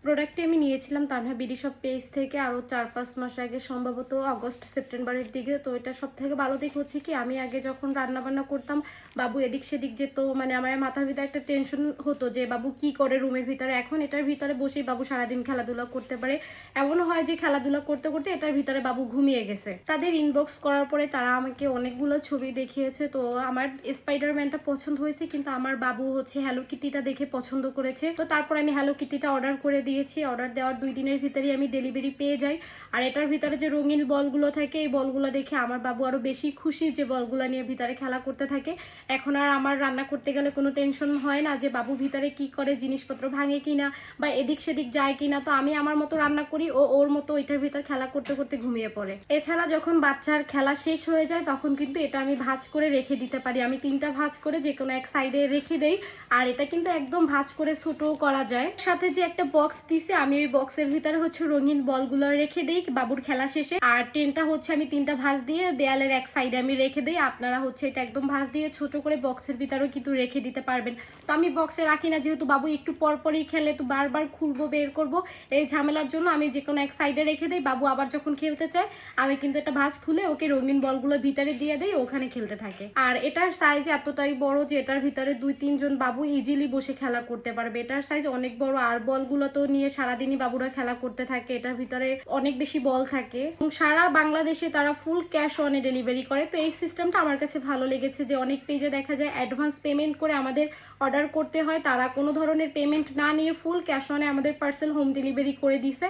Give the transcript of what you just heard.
প্রোডাক্টটি আমি নিয়েছিলাম তানহা বিডি শপ পেজ থেকে আরও 4-5 মাস আগে, সম্ভবত আগস্ট সেপ্টেম্বরের দিকে। তো এটা সব থেকে ভালো দিক হচ্ছে কি, আমি আগে যখন রান্না বান্না করতাম বাবু এদিক সেদিক যেত, মানে আমার মাথার ভিতরে একটা টেনশন হতো যে বাবু কি করে রুমের ভিতরে। এখন এটার ভিতরে বসেই বাবু সারাদিন খেলাধুলা করতে পারে। এমনও হয় যে খেলাধুলা করতে করতে এটার ভিতরে বাবু ঘুমিয়ে গেছে। তাদের ইনবক্স করার পরে তারা আমাকে অনেকগুলো ছবি দেখিয়েছে। তো আমার স্পাইডারম্যানটা পছন্দ হয়েছে, কিন্তু আমার বাবু হচ্ছে হ্যালো কিটিটা দেখে পছন্দ করেছে। তো তারপর আমি হ্যালো কিটিটা অর্ডার করে দিয়েছি। অর্ডার দেওয়ার 2 দিনের ভিতরেই আমি ডেলিভারি পেয়ে যাই। আর এটার ভিতরে যে রঙিন বলগুলো থাকে, এই বলগুলো দেখে আমার বাবু আরো বেশি খুশি, যে বলগুলো নিয়ে ভিতরে খেলা করতে থাকে। এখন আর আমার রান্না করতে গেলে কোনো টেনশন হয় না যে বাবু ভিতরে কি করে, জিনিসপত্র ভাঙে কিনা বা এদিক সেদিক যায় কিনা। তো আমি আমার মতো রান্না করি, ও ওর মতো এটার ভিতর খেলা করতে করতে ঘুমিয়ে পড়ে। এছাড়া যখন বাচ্চার খেলা শেষ হয়ে যায় তখন কিন্তু এটা আমি ভাঁজ করে রেখে দিতে পারি। আমি 3টা ভাঁজ করে যে কোনো এক সাইডে রেখে দেই। আর এটা কিন্তু একদম ভাঁজ করে ছোটও করা যায়। সাথে যে একটা বক্স দিছে, আমি ওই বক্সের ভিতরে হচ্ছে রঙিন বলগুলো রেখে দেই বাবুর খেলা শেষে। আর ট্রেনটা হচ্ছে আমি 3টা ভাঁজ দিয়ে দেয়ালের এক সাইডে আমি রেখে দেই। আপনারা হচ্ছে এটা একদম ভাঁজ দিয়ে ছোট করে বক্সের ভিতরেও কিন্তু রেখে দিতে পারবেন। তো আমি বক্সে রাখি না, যেহেতু বাবু একটু পরপরই খেলে, তো বারবার খুলবো বের করব, এই ঝামেলার জন্য আমি যে কোনো এক সাইডে রেখে দেই। বাবু আবার যখন খেলতে চায় আমি কিন্তু একটা ভাঁজ খুলে ওকে রঙিন বলগুলো ভিতরে দিয়ে দেই, ওখানে খেলতে থাকে। আর এটার সাইজ এতটাই বড় যে এটার ভিতরে 2-3 জন বাবু ইজিলি বসে খেলা করতে পারবে। এটার সাইজ অনেক বড়। আর বলগুলো তো নিয়ে সারাদিনই বাবুরা খেলা করতে থাকে। এটার ভিতরে অনেক বেশি বল থাকে এবং সারা বাংলাদেশে তারা ফুল ক্যাশ অনে ডেলিভারি করে। তো এই সিস্টেমটা আমার কাছে ভালো লেগেছে, যে অনেক পেজে দেখা যায় অ্যাডভান্স পেমেন্ট করে আমাদের অর্ডার করতে হয়, তারা কোনো ধরনের পেমেন্ট না নিয়ে ফুল ক্যাশ অনে আমাদের পার্সেল হোম ডেলিভারি করে দিছে।